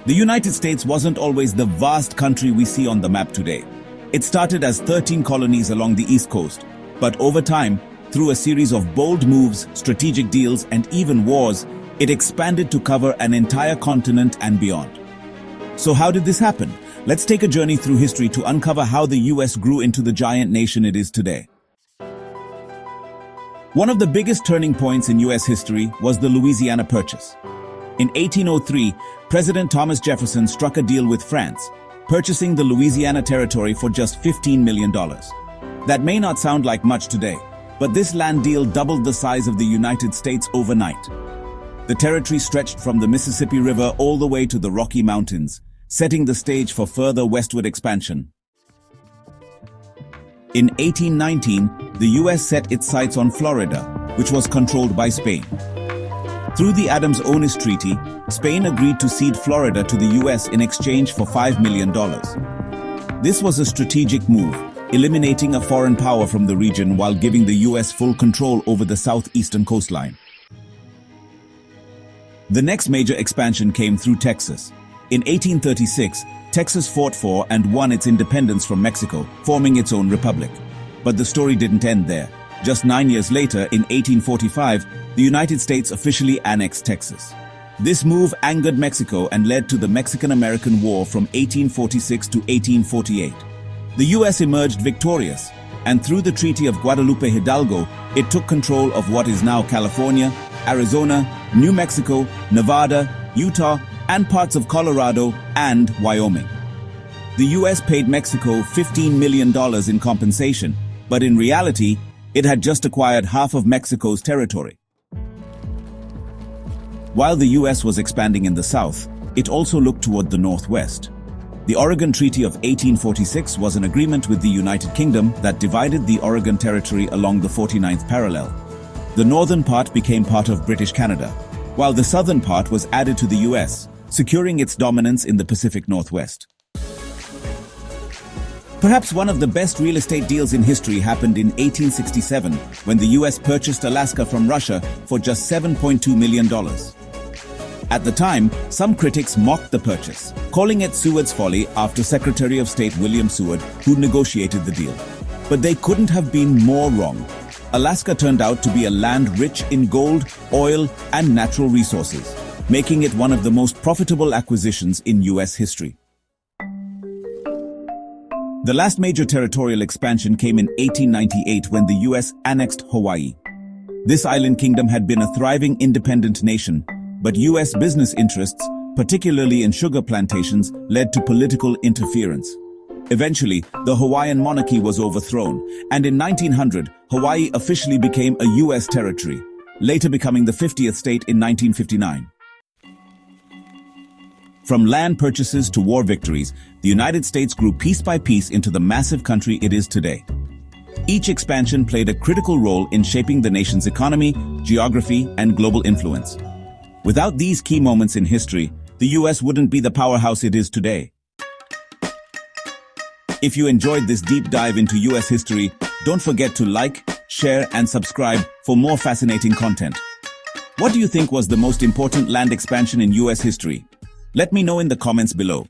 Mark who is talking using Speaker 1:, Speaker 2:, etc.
Speaker 1: The United States wasn't always the vast country we see on the map today. It started as 13 colonies along the East Coast, but over time, through a series of bold moves, strategic deals, and even wars, it expanded to cover an entire continent and beyond. So how did this happen? Let's take a journey through history to uncover how the US grew into the giant nation it is today. One of the biggest turning points in US history was the Louisiana Purchase. In 1803, President Thomas Jefferson struck a deal with France, purchasing the Louisiana Territory for just $15 million. That may not sound like much today, but this land deal doubled the size of the United States overnight. The territory stretched from the Mississippi River all the way to the Rocky Mountains, setting the stage for further westward expansion. In 1819, the US set its sights on Florida, which was controlled by Spain. Through the Adams-Onis Treaty, Spain agreed to cede Florida to the US in exchange for $5 million. This was a strategic move, eliminating a foreign power from the region while giving the US full control over the southeastern coastline. The next major expansion came through Texas. In 1836, Texas fought for and won its independence from Mexico, forming its own republic. But the story didn't end there. Just 9 years later, in 1845, the United States officially annexed Texas. This move angered Mexico and led to the Mexican-American War from 1846 to 1848. The US emerged victorious, and through the Treaty of Guadalupe Hidalgo, it took control of what is now California, Arizona, New Mexico, Nevada, Utah, and parts of Colorado and Wyoming. The US paid Mexico $15 million in compensation, but in reality, it had just acquired half of Mexico's territory. While the US was expanding in the south, it also looked toward the northwest. The Oregon Treaty of 1846 was an agreement with the United Kingdom that divided the Oregon Territory along the 49th parallel. The northern part became part of British Canada, while the southern part was added to the US, securing its dominance in the Pacific Northwest. Perhaps one of the best real estate deals in history happened in 1867 when the US purchased Alaska from Russia for just $7.2 million. At the time, some critics mocked the purchase, calling it Seward's folly after Secretary of State William Seward, who negotiated the deal. But they couldn't have been more wrong. Alaska turned out to be a land rich in gold, oil, and natural resources, making it one of the most profitable acquisitions in US history. The last major territorial expansion came in 1898 when the US annexed Hawaii. This island kingdom had been a thriving independent nation, but US business interests, particularly in sugar plantations, led to political interference. Eventually, the Hawaiian monarchy was overthrown, and in 1900, Hawaii officially became a US territory, later becoming the 50th state in 1959. From land purchases to war victories, the United States grew piece by piece into the massive country it is today. Each expansion played a critical role in shaping the nation's economy, geography, and global influence. Without these key moments in history, the US wouldn't be the powerhouse it is today. If you enjoyed this deep dive into US history, don't forget to like, share, and subscribe for more fascinating content. What do you think was the most important land expansion in US history? Let me know in the comments below.